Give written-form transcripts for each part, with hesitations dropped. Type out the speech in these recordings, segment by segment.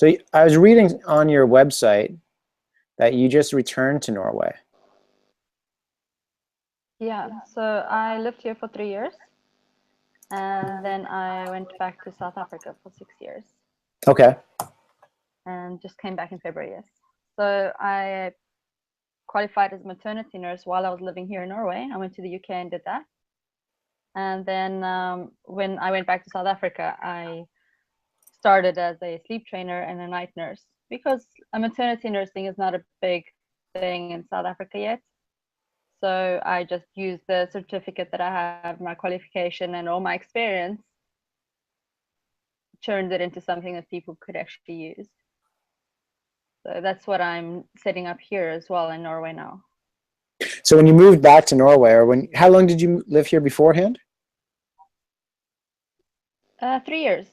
So I was reading on your website that you just returned to Norway. Yeah, so I lived here for 3 years, and then I went back to South Africa for 6 years, Okay. and just came back in February, yes. So I qualified as a maternity nurse while I was living here in Norway. I went to the UK and did that. And then when I went back to South Africa, I started as a sleep trainer and a night nurse, because a maternity nursing is not a big thing in South Africa yet. So I just used the certificate that I have, my qualification and all my experience, turned it into something that people could actually use. So that's what I'm setting up here as well in Norway now. So when you moved back to Norway, or how long did you live here beforehand? 3 years.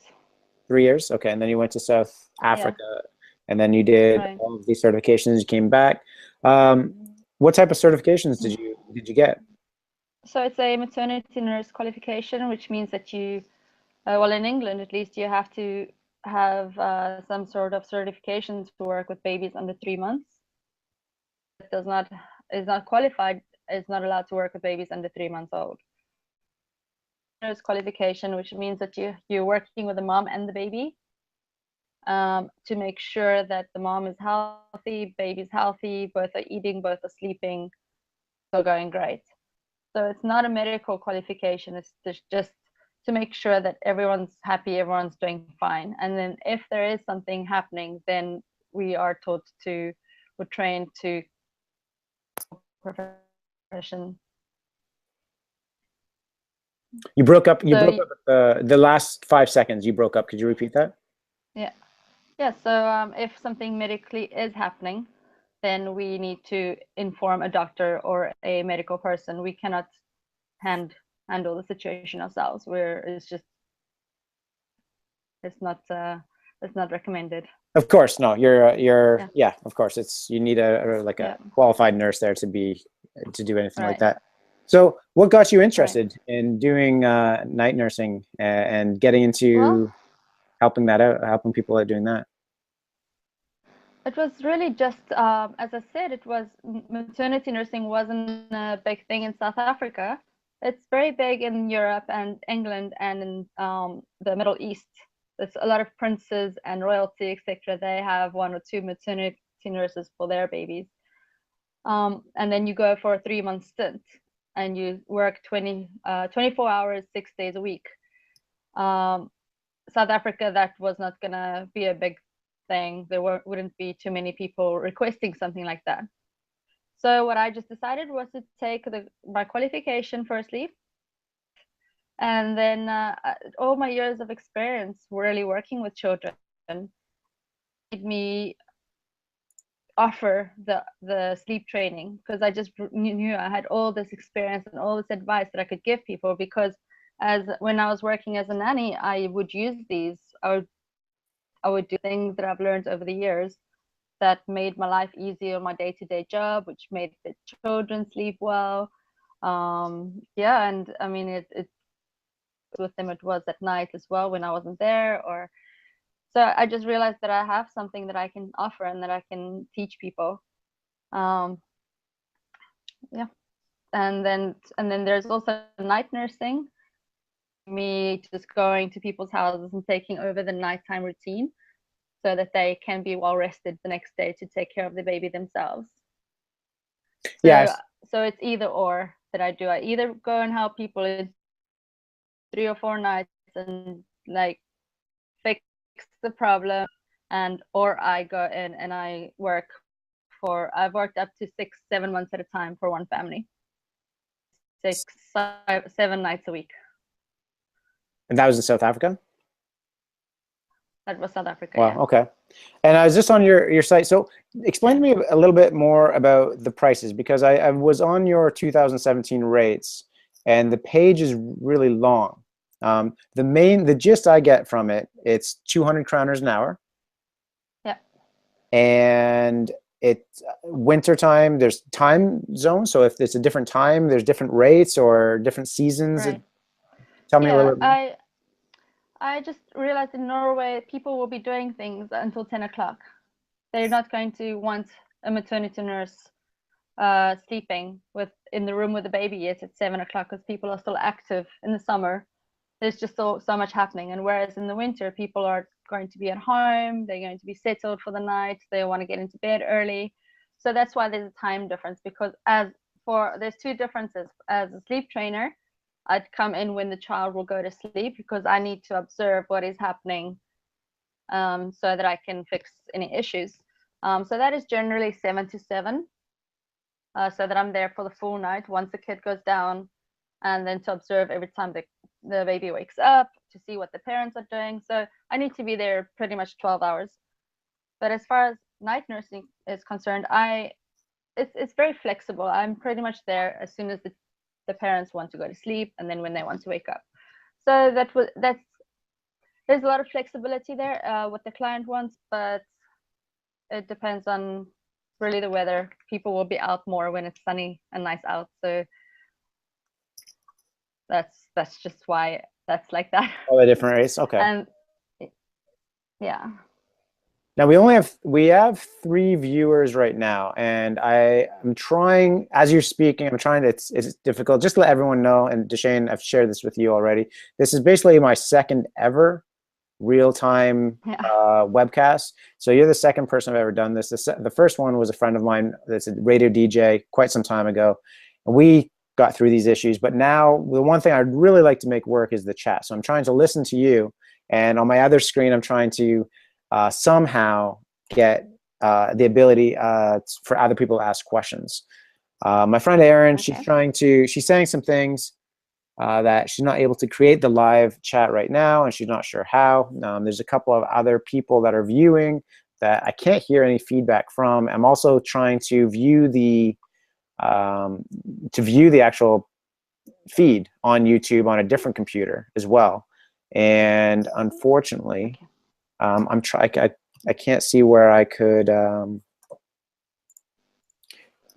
3 years? Okay, and then you went to South Africa, and then you did all of these certifications, you came back. What type of certifications did you get? So it's a maternity nurse qualification, which means that you, well, in England at least, you have to have some sort of certifications to work with babies under 3 months. It is not qualified, is not allowed to work with babies under 3 months old. Nurse qualification, which means that you're working with the mom and the baby to make sure that the mom is healthy, baby's healthy, both are eating, both are sleeping, so going great. So it's not a medical qualification, it's just to make sure that everyone's happy, everyone's doing fine. And then if there is something happening, then we are taught to, we're trained to profession. You broke up the last 5 seconds. You broke up. Could you repeat that? Yeah, so if something medically is happening, then we need to inform a doctor or a medical person. We cannot handle the situation ourselves, where it's not recommended. Of course, no. Yeah, of course. You need a qualified nurse there to do anything like that. So what got you interested in doing night nursing and getting into helping people out doing that? It was really just, as I said, maternity nursing wasn't a big thing in South Africa. It's very big in Europe and England and in the Middle East. There's a lot of princes and royalty, etc. They have 1 or 2 maternity nurses for their babies. And then you go for a 3-month stint and you work 24 hours, 6 days a week. South Africa, that was not going to be a big thing. There wouldn't be too many people requesting something like that. So what I just decided was to take my qualification firstly, and then all my years of experience really working with children made me offer the sleep training, because I just knew I had all this experience and all this advice that I could give people, because when I was working as a nanny, I would use these. I would do things that I've learned over the years that made my life easier, my day-to-day job, which made the children sleep well. Yeah, and I mean, it with them, it was at night as well when I wasn't there, so I just realized that I have something that I can offer and that I can teach people. Yeah, and then there's also night nursing, me just going to people's houses and taking over the nighttime routine so that they can be well rested the next day to take care of the baby themselves. So it's either or that I do. I either go and help people in 3 or 4 nights and like fix the problem, or I go in and I've worked up to 6-7 months at a time for one family, 6-7 nights a week. And that was in South Africa? That was South Africa. Wow, okay. And I was just on your site. So explain to me a little bit more about the prices, because I was on your 2017 rates and the page is really long. The gist I get from it, it's 200 kroners an hour. Yeah. And it's winter time, there's time zones. So if it's a different time, there's different rates or different seasons. Right. Tell me a little bit more. I just realized in Norway, people will be doing things until 10 o'clock. They're not going to want a maternity nurse sleeping in the room with the baby yet at 7 o'clock, because people are still active in the summer. There's just so much happening. And whereas in the winter, people are going to be at home, they're going to be settled for the night, they want to get into bed early. So that's why there's a time difference, because there's two differences. As a sleep trainer, I'd come in when the child will go to sleep, because I need to observe what is happening, so that I can fix any issues. So that is generally 7 to 7, so that I'm there for the full night once the kid goes down, and then to observe every time the baby wakes up, to see what the parents are doing. So I need to be there pretty much 12 hours. But as far as night nursing is concerned, it's very flexible. I'm pretty much there as soon as the parents want to go to sleep, and then when they want to wake up. So there's a lot of flexibility there, what the client wants, but it depends on really the weather. People will be out more when it's sunny and nice out. So that's just why that's like that. All the different rates. Okay. And yeah. Now we have 3 viewers right now, and I'm trying, as you're speaking, it's difficult. Just to let everyone know, and Deshaine, I've shared this with you already. This is basically my second ever real-time webcast. So you're the second person I've ever done this. The first one was a friend of mine that's a radio DJ quite some time ago, and we got through these issues. But now the one thing I'd really like to make work is the chat. So I'm trying to listen to you, and on my other screen, I'm trying to somehow get the ability for other people to ask questions. My friend Erin, Okay. she's saying some things that she's not able to create the live chat right now, and she's not sure how. There's a couple of other people that are viewing that I can't hear any feedback from. I'm also trying to view the actual feed on YouTube on a different computer as well. And unfortunately, I can't see where I could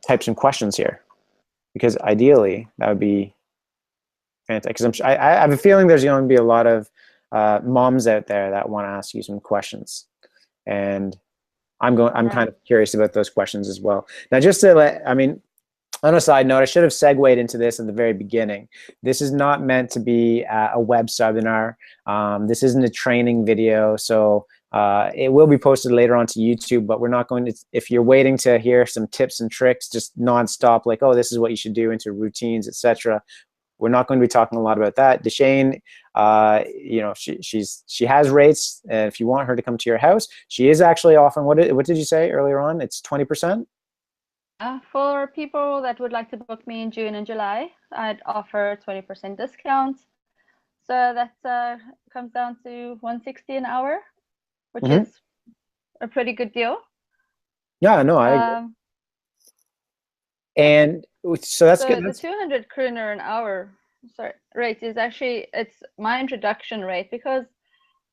type some questions here, because ideally that would be fantastic. Because I have a feeling there's going to be a lot of moms out there that want to ask you some questions, and I'm kind of curious about those questions as well. Now, just to on a side note, I should have segued into this at the very beginning. This is not meant to be a web seminar. This isn't a training video, so it will be posted later onto YouTube, but we're not going to, if you're waiting to hear some tips and tricks, just nonstop, like, oh, this is what you should do into routines, etc. We're not going to be talking a lot about that. Deshaine, she has rates, and if you want her to come to your house, she is actually offering, what did you say earlier on? It's 20%? For people that would like to book me in June and July, I'd offer 20% discount. So that comes down to $160 an hour, which is a pretty good deal. Yeah, no, I agree. And so that's good. The 200 kroner an hour rate is actually, it's my introduction rate, because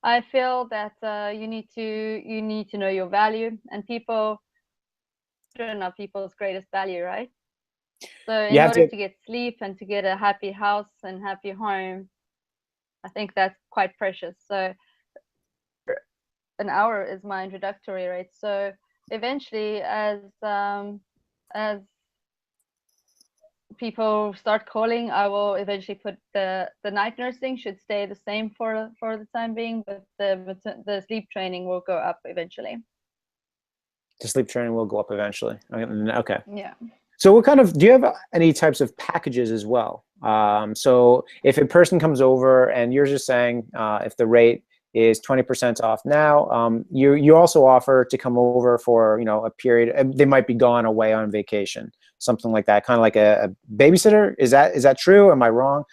I feel that you need to know your value, and people are people's greatest value, right? So in order to get sleep and to get a happy house and happy home, I think that's quite precious. So an hour is my introductory rate. So eventually, as people start calling, I will eventually put the night nursing should stay the same for the time being, but the sleep training will go up eventually. The sleep training will go up eventually. Okay. Yeah. So what kind of, do you have any types of packages as well? So if a person comes over and you're just saying if the rate is 20% off now, you also offer to come over for a period. They might be gone away on vacation, something like that, kind of like a babysitter. Is that true? Am I wrong?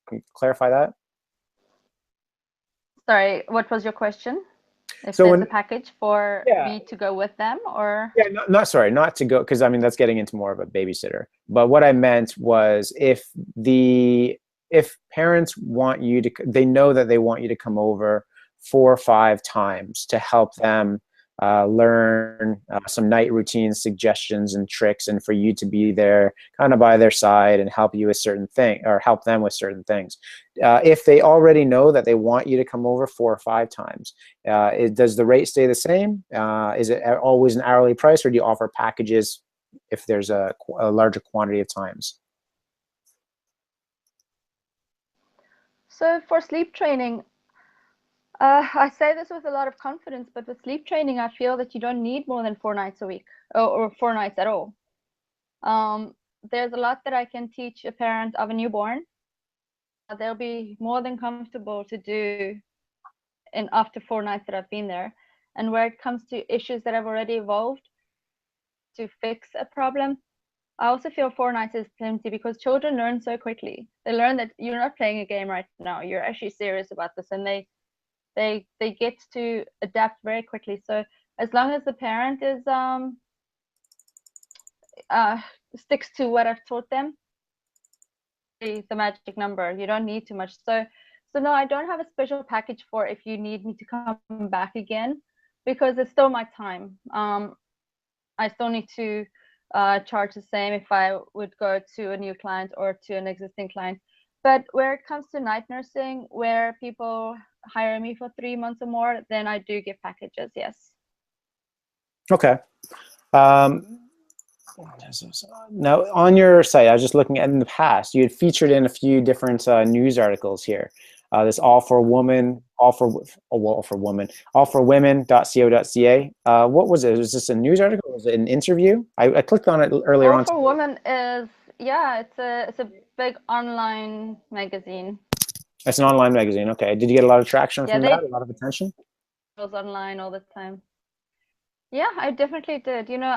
Can you clarify that? Sorry, what was your question? If there's a package for me to go with them, or not to go, because I mean that's getting into more of a babysitter. But what I meant was if parents want you to, they know that they want you to come over 4 or 5 times to help them learn some night routine suggestions and tricks, and for you to be there kind of by their side and help you with certain things, or help them with certain things. If they already know that they want you to come over 4 or 5 times, does the rate stay the same? Is it always an hourly price, or do you offer packages if there's a larger quantity of times? So for sleep training, I say this with a lot of confidence, but with sleep training, I feel that you don't need more than 4 nights a week, or 4 nights at all. There's a lot that I can teach a parent of a newborn. They'll be more than comfortable to do in after 4 nights that I've been there. And where it comes to issues that have already evolved to fix a problem, I also feel 4 nights is plenty, because children learn so quickly. They learn that you're not playing a game right now. You're actually serious about this, and they get to adapt very quickly. So as long as the parent is sticks to what I've taught them, the magic number, you don't need too much. So no, I don't have a special package for if you need me to come back again, because it's still my time. I still need to charge the same if I would go to a new client or to an existing client. But where it comes to night nursing, where people hire me for 3 months or more, then I do give packages, yes. Okay. Now, on your site, I was just looking at, in the past, you had featured in a few different news articles here. This all for women, all for women.co.ca. What was it? Was this a news article? Was it an interview? I clicked on it earlier on. All for Women is, yeah, it's a big online magazine. It's an online magazine. Okay. Did you get a lot of traction from that? A lot of attention? It was online all the time. Yeah, I definitely did. You know,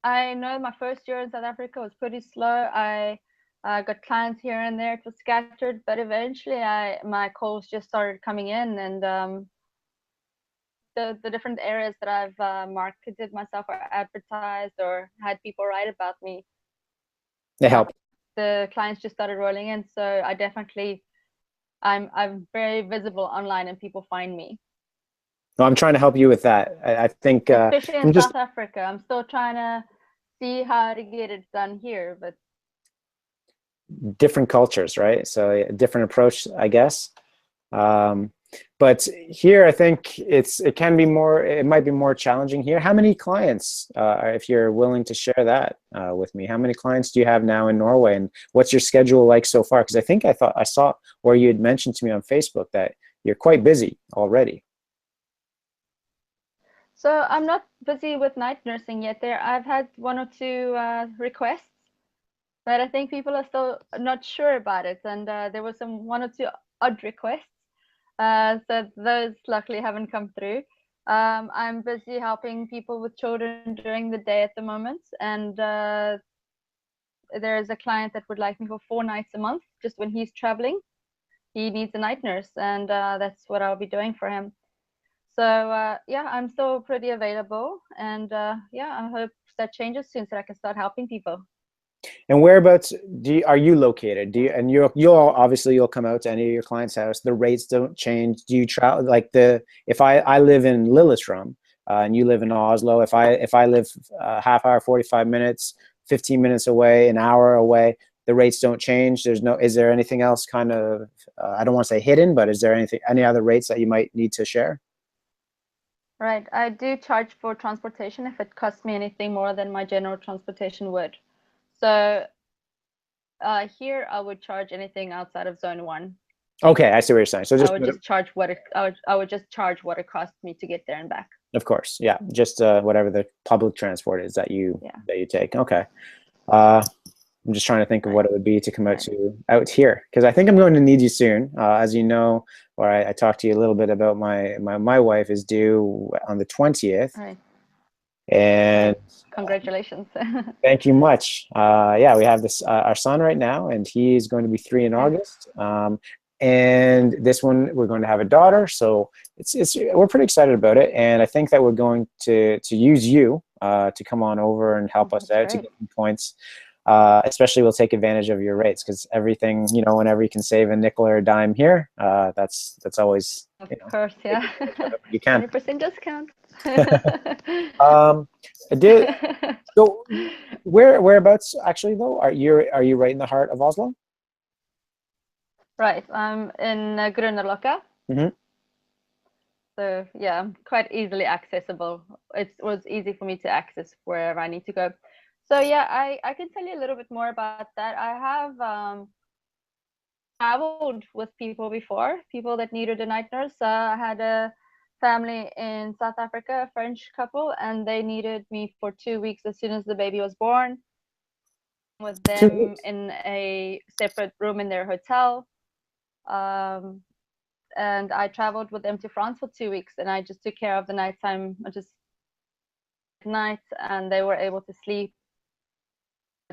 I know my first year in South Africa was pretty slow. I got clients here and there. It was scattered, but eventually my calls just started coming in, and the different areas that I've marketed myself or advertised or had people write about me, they help. The clients just started rolling in. So I definitely, I'm very visible online, and people find me. No, I'm trying to help you with that. I think especially in South Africa, I'm still trying to see how to get it done here, but different cultures, right? So a different approach, I guess. But here, I think it might be more challenging here. How many clients, if you're willing to share that with me, how many clients do you have now in Norway, and what's your schedule like so far? Because I thought I saw where you had mentioned to me on Facebook that you're quite busy already. So I'm not busy with night nursing yet. I've had 1 or 2 requests, but I think people are still not sure about it. And there were 1 or 2 odd requests. So those luckily haven't come through. I'm busy helping people with children during the day at the moment. And there's a client that would like me for 4 nights a month, just when he's traveling. He needs a night nurse, and that's what I'll be doing for him. So yeah, I'm still pretty available, and yeah, I hope that changes soon so I can start helping people. And whereabouts are you located? You'll come out to any of your clients' house. The rates don't change. Do you travel, like if I live in Lillestrøm and you live in Oslo, if I live half hour, 45 minutes, 15 minutes away, an hour away, the rates don't change. Is there anything else kind of I don't want to say hidden, but is there any other rates that you might need to share? Right, I do charge for transportation if it costs me anything more than my general transportation would. So here I would charge anything outside of zone 1. Okay, I see what you're saying. So I would just charge what it costs me to get there and back. Of course, yeah, just whatever the public transport is that you take. Okay. I'm just trying to think of what it would be to come out here, because I think I'm going to need you soon. As you know, or I talked to you a little bit about my wife is due on the 20th. Right. And congratulations. Thank you much. Yeah, we have our son right now, and he's going to be 3 in August. And this one, we're going to have a daughter, so we're pretty excited about it. And I think that we're going to use you to come on over and help us out to get some points. especially we'll take advantage of your rates, because everything, you know, whenever you can save a nickel or a dime here, that's always, Of you know, course, yeah. you can. 20% discount. um, did so whereabouts actually though? Are you right in the heart of Oslo? Right, I'm in Grünerløkka. Mm-hmm. So yeah, quite easily accessible. It was easy for me to access wherever I need to go. So yeah, I can tell you a little bit more about that. I have traveled with people before, people that needed a night nurse. I had a family in South Africa, a French couple, and they needed me for 2 weeks as soon as the baby was born, with Two them weeks. in a separate room in their hotel. Um, and I traveled with them to France for 2 weeks, and I just took care of the nighttime, just at night, and they were able to sleep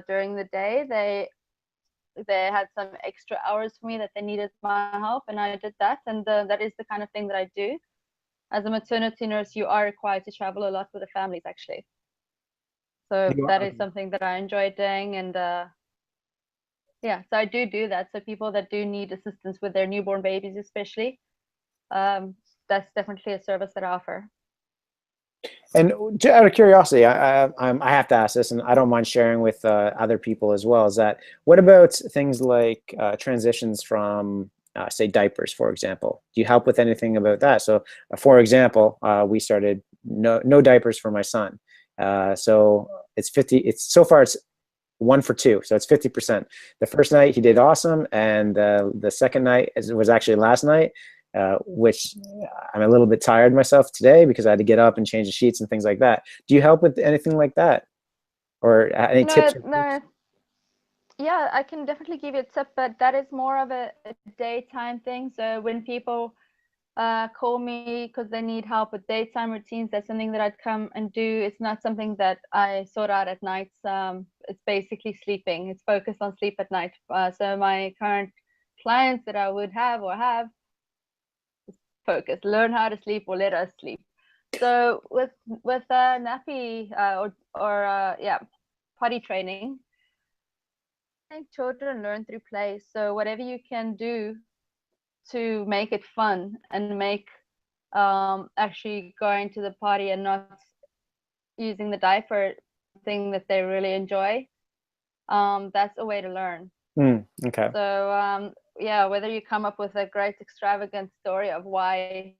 during the day. They had some extra hours for me that they needed my help, and I did that. And that is the kind of thing that I do. As a maternity nurse, you are required to travel a lot with the families, actually. So You that are, is okay. something that I enjoy doing, and yeah, so I do that. So people that do need assistance with their newborn babies, especially, that's definitely a service that I offer. And out of curiosity, I have to ask this, and I don't mind sharing with other people as well. Is that what about things like transitions from, say, diapers, for example? Do you help with anything about that? So, for example, we started no diapers for my son. So it's 50. It's so far it's 1 for 2, so it's 50%. The first night he did awesome, and the second night was actually last night, which I'm a little bit tired myself today because I had to get up and change the sheets and things like that. Do you help with anything like that, or any tips No, or tricks? no, yeah, I can definitely give you a tip, but that is more of a daytime thing. So when people call me because they need help with daytime routines, that's something that I'd come and do. It's not something that I sort out at nights. It's basically sleeping. It's focused on sleep at night. So my current clients that I would have or have focus, learn how to sleep or let us sleep. So with nappy or yeah, potty training, I think children learn through play. So whatever you can do to make it fun and make actually going to the party and not using the diaper thing that they really enjoy, that's a way to learn. Okay. So yeah, whether you come up with a great extravagant story of why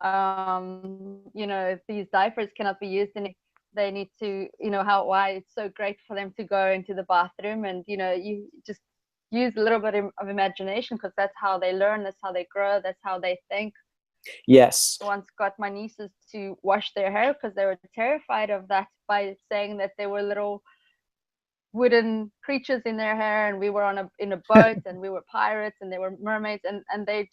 you know, these diapers cannot be used and they need to, you know, how why it's so great for them to go into the bathroom, and you know, you just use a little bit of imagination, because that's how they learn, that's how they grow, that's how they think. Yes. Once got my nieces to wash their hair because they were terrified of that, by saying that they were little wooden creatures in their hair, and we were on in a boat and we were pirates and they were mermaids, and they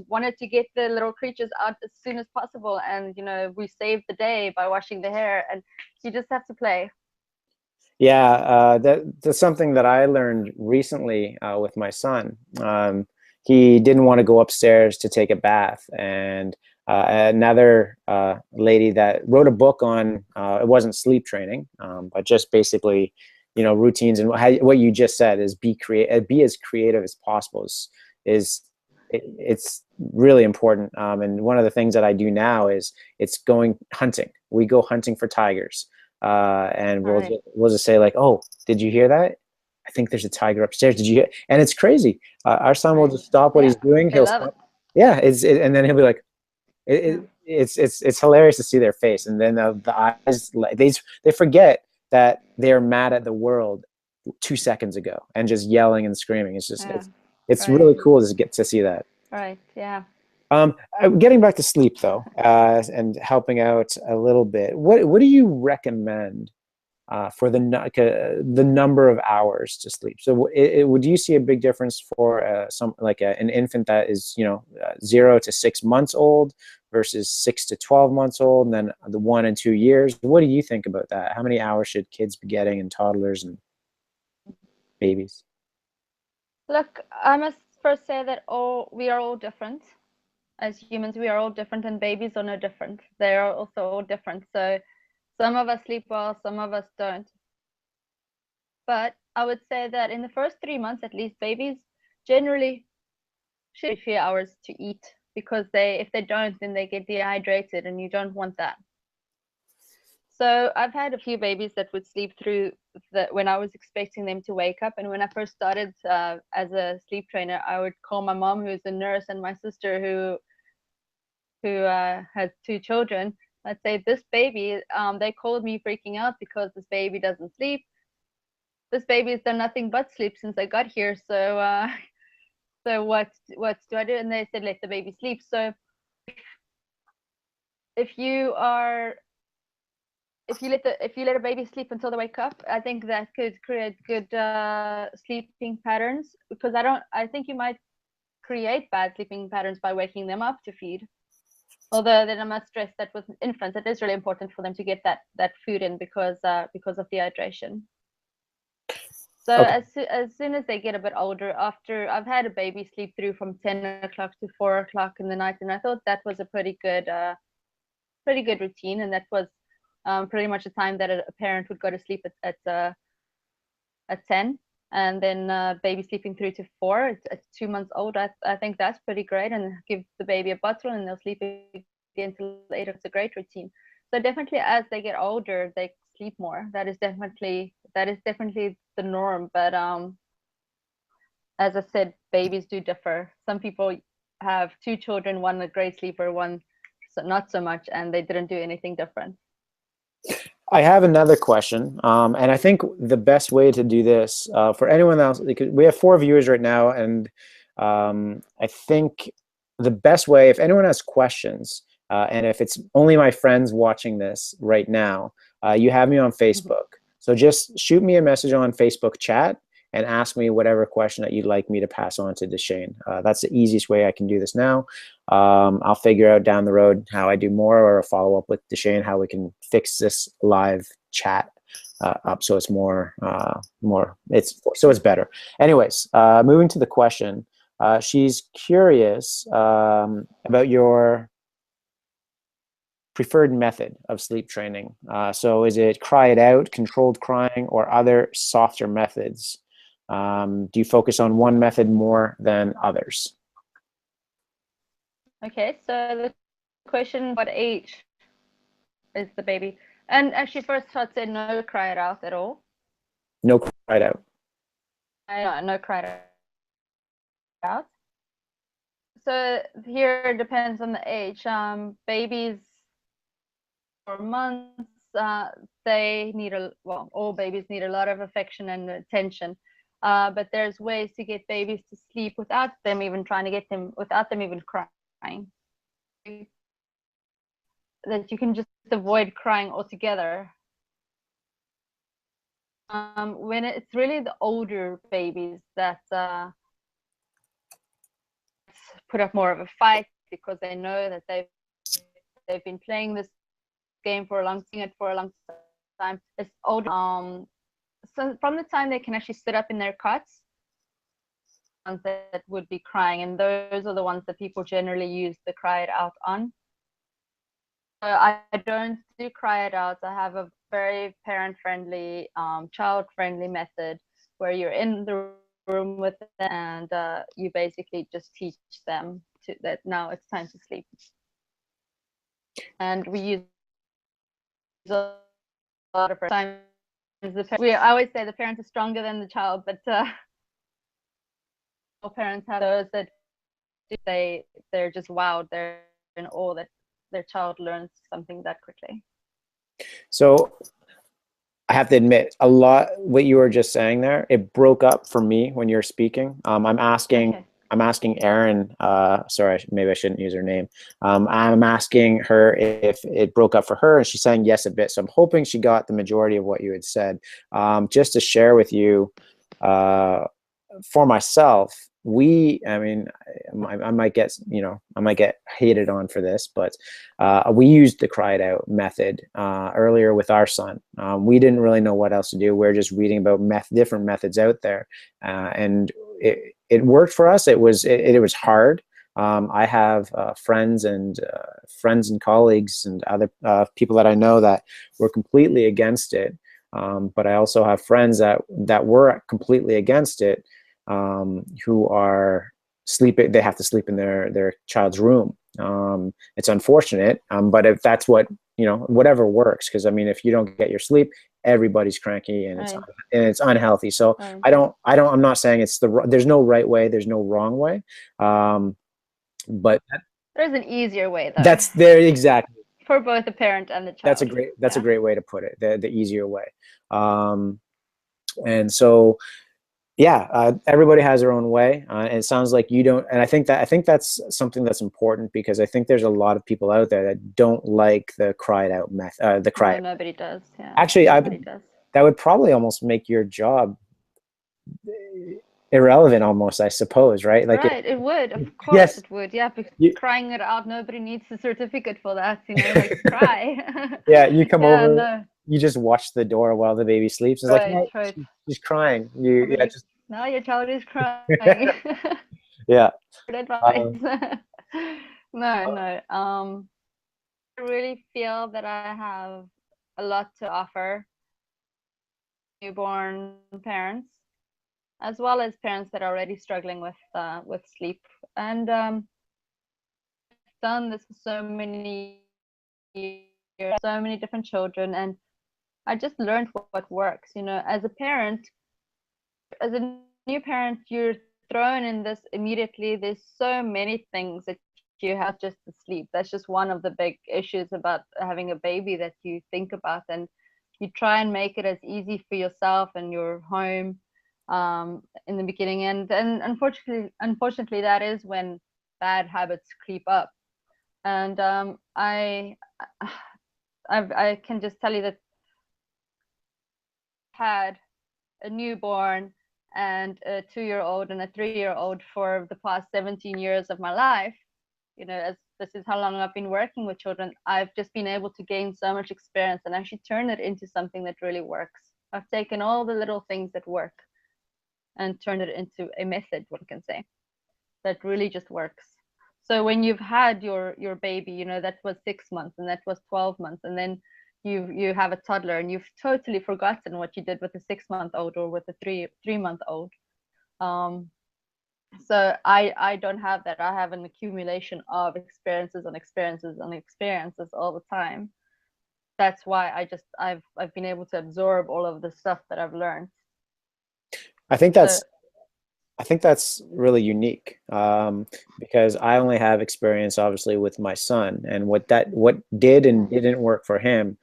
wanted to get the little creatures out as soon as possible, and you know, we saved the day by washing the hair, and you just have to play. Yeah, that's something that I learned recently with my son. He didn't want to go upstairs to take a bath, and another lady that wrote a book on it wasn't sleep training, but just basically, you know, routines, and what you just said is be as creative as possible is it's really important. And one of the things that I do now is it's going hunting. We go hunting for tigers. And All right. we'll just say like, "Oh, did you hear that? I think there's a tiger upstairs. Did you hear?" And it's crazy. Our son will Right. just stop what Yeah, he's doing. they He'll love it. stop. Yeah, and then he'll be like, Yeah. it's hilarious to see their face, and then the eyes, like they forget that they're mad at the world 2 seconds ago and just yelling and screaming. It's just Yeah. it's Right. really cool to get to see that. Right. Yeah. Getting back to sleep though, and helping out a little bit. What do you recommend for the number of hours to sleep? So, would you see a big difference for some like an infant that is, you know, 0 to 6 months old versus 6 to 12 months old, and then the 1 and 2 years? What do you think about that? How many hours should kids be getting, and toddlers and babies? Look, I must first say that we are all different. As humans, we are all different, and babies are no different. They are also all different. So some of us sleep well, some of us don't. But I would say that in the first 3 months, at least, babies generally should a few hours to eat, because if they don't, then they get dehydrated, and you don't want that. So I've had a few babies that would sleep through when I was expecting them to wake up. And when I first started as a sleep trainer, I would call my mom, who's a nurse, and my sister, who has 2 children. I'd say, this baby, they called me freaking out because this baby doesn't sleep. This baby has done nothing but sleep since I got here. So so what do I do? And they said, let the baby sleep. So if you let a baby sleep until they wake up, I think that could create good sleeping patterns, because I think you might create bad sleeping patterns by waking them up to feed. Although then I must stress that with infants, it is really important for them to get that food in, because of dehydration. So Okay. as soon as they get a bit older, after I've had a baby sleep through from 10 o'clock to 4 o'clock in the night, and I thought that was a pretty good routine, and that was pretty much the time that a parent would go to sleep at 10, and then baby sleeping through to 4 at 2 months old. I think that's pretty great, and give the baby a bottle and they'll sleep again till 8. It's a great routine. So definitely as they get older, they sleep more. That is definitely the norm. But as I said, babies do differ. Some people have 2 children, one a great sleeper, one not so much, and they didn't do anything different. I have another question, and I think the best way to do this for anyone else, because we have 4 viewers right now, and I think the best way, if anyone has questions, and if it's only my friends watching this right now, you have me on Facebook. So just shoot me a message on Facebook chat and ask me whatever question that you'd like me to pass on to Deshaine. That's the easiest way I can do this now. I'll figure out down the road how I do more, or a follow up with Deshaine, how we can fix this live chat up so it's it's better. Anyways, moving to the question, she's curious about your preferred method of sleep training. So is it cry it out, controlled crying, or other softer methods? Do you focus on one method more than others? Okay, so the question, what age is the baby? And actually, first I'd say no cry it out at all. No cry it out. No cry it out. So here it depends on the age. Babies 4 months, they need all babies need a lot of affection and attention. But there's ways to get babies to sleep without them even crying. That you can just avoid crying altogether. When it's really the older babies that put up more of a fight, because they know that they've been playing this game for a long time. It's old. So from the time they can actually sit up in their cots, ones that would be crying, and those are the ones that people generally use the cry it out on. I don't do cry it out. I have a very parent-friendly, child-friendly method where you're in the room with them, and you basically just teach them that now it's time to sleep. And we use a lot of times. I always say the parent is stronger than the child, but all parents have those that they're just wowed. They're in awe that their child learns something that quickly. So I have to admit, a lot what you were just saying there, it broke up for me when you're speaking. I'm asking Erin, sorry, maybe I shouldn't use her name. I'm asking her if it broke up for her, and she's saying yes a bit. So I'm hoping she got the majority of what you had said. Just to share with you, for myself, I might get, I might get hated on for this, but we used the cry it out method earlier with our son. We didn't really know what else to do. We are just reading about different methods out there, and it worked for us. It was hard. I have friends and colleagues and other people that I know that were completely against it. But I also have friends that were completely against it, who are sleeping. They have to sleep in their child's room. It's unfortunate, but if that's what, whatever works. Because I mean, if you don't get your sleep, everybody's cranky, and Right. it's unhealthy. So Right. I'm not saying there's no right way, there's no wrong way. But There's an easier way though. that's there exactly. For both the parent and the That's a child. great that's a great way to put it. The easier way. And so yeah, everybody has their own way, and it sounds like you don't. And I think that's something that's important, because I think there's a lot of people out there that don't like the cried out method. The cry. No, nobody does. Yeah. Actually, nobody does. that would probably almost make your job irrelevant, almost, I suppose, right? Like, right, it would, of course, yes, it would. Yeah, because you, crying it out, nobody needs a certificate for that. Like cry. yeah, you come Yeah, over, no. you just watch the door while the baby sleeps. It's like, Right, no, right. she's crying. Yeah, just Now your child is crying. yeah. Good advice. Um, No, no. I really feel that I have a lot to offer newborn parents, as well as parents that are already struggling with sleep. And I've done this for so many years, so many different children, and I just learned what works. As a parent, as a new parent, you're thrown in this immediately. There's so many things that you have just to sleep. That's just one of the big issues about having a baby that you think about, and you try and make it as easy for yourself and your home in the beginning. And unfortunately, that is when bad habits creep up. And I can just tell you that I had a newborn and a 2-year-old and a 3-year-old for the past 17 years of my life. As this is how long I've been working with children, I've just been able to gain so much experience and actually turn it into something that really works. I've taken all the little things that work and turned it into a method, one can say, that really just works. So when you've had your baby, that was 6 months and that was 12 months, and then you have a toddler and you've totally forgotten what you did with a 6-month-old or with a three-month-old. So I don't have that. I have an accumulation of experiences on experiences on experiences all the time. That's why I've been able to absorb all of the stuff that I've learned. I think that's really unique, because I only have experience, obviously, with my son, and what did and didn't work for him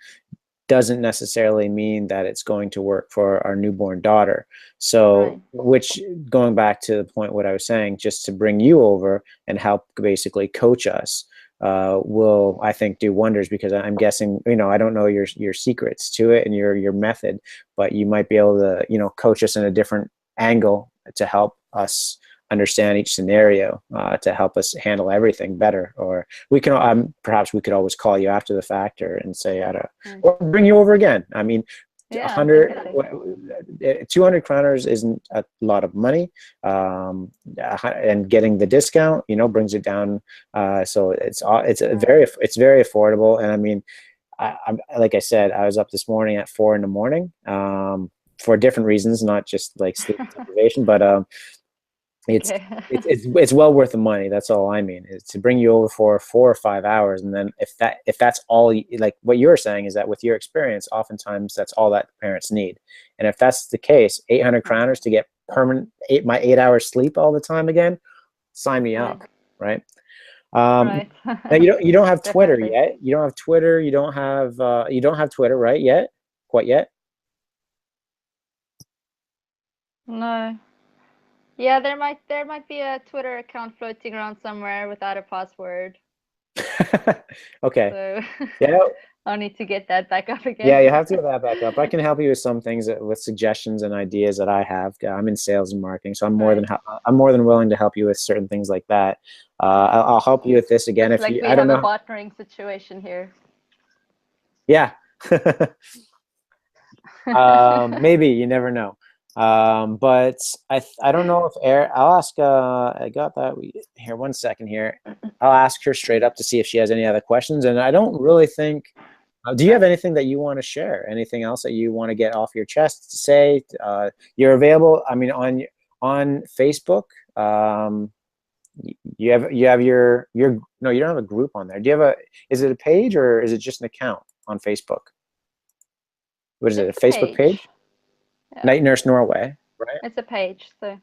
doesn't necessarily mean that it's going to work for our newborn daughter. So, right. Which, going back to the point what I was saying, just to bring you over and help basically coach us, will, I think, do wonders, because I'm guessing, I don't know your secrets to it and your method, but you might be able to, coach us in a different angle to help us understand each scenario, to help us handle everything better. Or we can, perhaps we could always call you after the fact and say, or bring you over again. I mean, yeah, 200 kroners isn't a lot of money, and getting the discount, brings it down. So it's very affordable. And I mean, I'm like I said, I was up this morning at 4 a.m, for different reasons, not just like sleep deprivation, but it's well worth the money. That's all I mean, is to bring you over for 4 or 5 hours. And then if that's all like what you're saying is that with your experience, oftentimes that's all that parents need. And if that's the case, 800 kroners to get permanent 8 hours sleep all the time again, sign me up, right? Right. Now you don't have Twitter Definitely. yet. You don't have Twitter. You don't have Twitter, right? Quite yet. No. Yeah, there might be a Twitter account floating around somewhere without a password. Okay. So Yeah. I'll need to get that back up again. Yeah, you have to get that back up. I can help you with some things, with suggestions and ideas that I have. I'm in sales and marketing, so I'm more than willing to help you with certain things like that. I'll help you with this again if like you. we I don't have know. a partnering situation here. Yeah. Maybe, you never know. But I don't know if I'll ask. I got that. Here, 1 second here. I'll ask her straight up to see if she has any other questions, and I don't really think Do you have anything that you want to share? Anything else that you want to get off your chest to say? You're available. I mean, on Facebook. You have your no, you don't have a group on there. Do you have is it a page or is it just an account on Facebook? What is it, a It's a Facebook page? Yeah. Night Nurse Norway, right? It's a page. So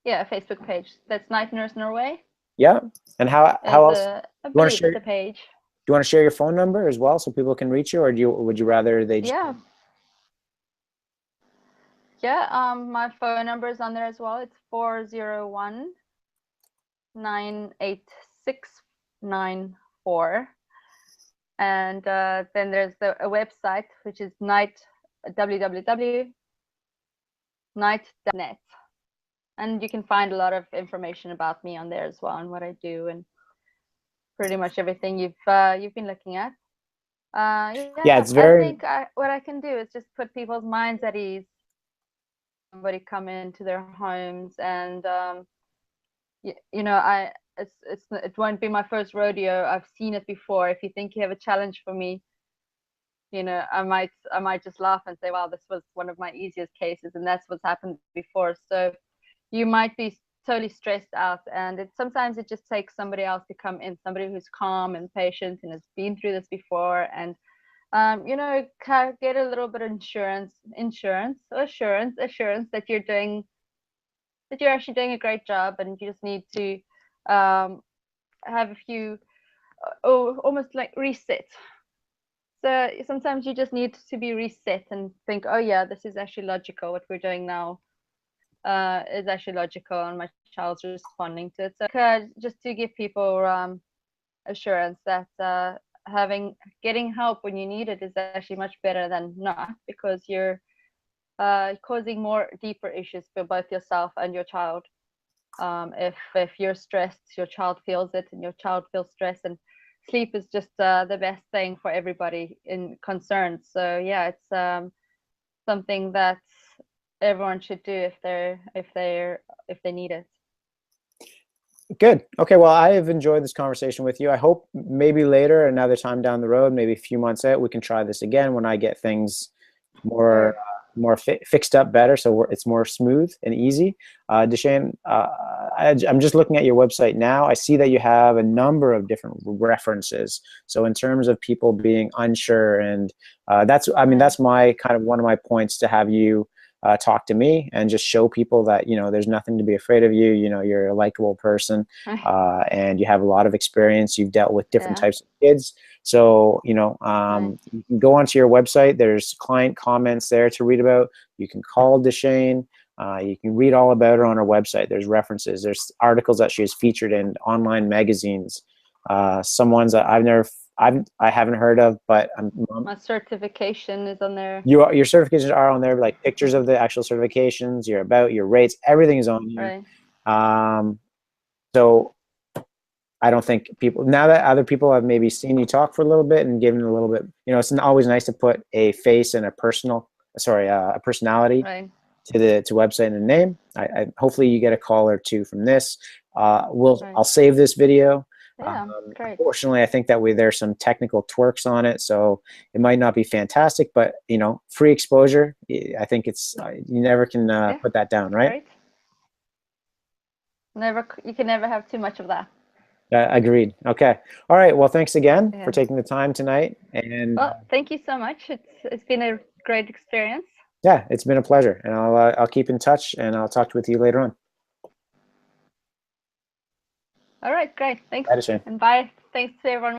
yeah, a Facebook page. That's Night Nurse Norway. Yeah. And how else? I believe it's a page. Do you want to share your phone number as well so people can reach you, or would you rather they just... Yeah. Yeah, my phone number is on there as well. It's 401-986-94. And then there's a website, which is www.night.net. And you can find a lot of information about me on there as well, and what I do, and pretty much everything you've been looking at. Yeah, it's very... I think what I can do is just put people's minds at ease. Somebody come into their homes, and you know, it won't be my first rodeo. I've seen it before. If you think you have a challenge for me, you know, I might just laugh and say, wow, this was one of my easiest cases, and that's what's happened before. So you might be totally stressed out, and sometimes it just takes somebody else to come in, somebody who's calm and patient and has been through this before, and you know, get a little bit of assurance that you're actually doing a great job, and you just need to have a few almost like reset. So sometimes you just need to be reset and think, oh yeah, this is actually logical. What we're doing now is actually logical, and my child's responding to it. So just to give people assurance that getting help when you need it is actually much better than not, because you're causing more deeper issues for both yourself and your child. If you're stressed, your child feels it, and your child feels stress, and sleep is just the best thing for everybody in concerned. So yeah, it's something that everyone should do if they need it. Good. Okay, well, I have enjoyed this conversation with you. I hope maybe later, another time down the road, maybe a few months out, we can try this again when I get things more fixed up better, so it's more smooth and easy. Deshaine, I'm just looking at your website now. I see that you have a number of different references. So in terms of people being unsure, and that's my kind of one of my points to have you talk to me and just show people that, you know, there's nothing to be afraid of you. You know, you're a likable person, and you have a lot of experience. You've dealt with different types of kids. So, you know, you can go onto your website. There's client comments there to read about. You can call Deshaine. You can read all about her on her website. There's references. There's articles that she has featured in online magazines. Some ones that I haven't heard of, but my certification is on there. Your certifications are on there, like pictures of the actual certifications, your rates, everything is on here. Right. So I don't think people, now that other people have maybe seen you talk for a little bit and given a little bit, you know, it's always nice to put a face and a personality to the website and a name. I hopefully you get a call or two from this. I'll save this video. Yeah, great. Unfortunately, I think that there's some technical twerks on it, so it might not be fantastic, but you know, free exposure. I think it's you never can put that down, right? You can never have too much of that. Agreed. Okay. All right. Well, thanks again for taking the time tonight. And well, thank you so much. It's been a great experience. Yeah, it's been a pleasure, and I'll keep in touch, and I'll talk with you later on. All right, great. Thanks. Bye, Deshaine. And bye. Thanks to everyone.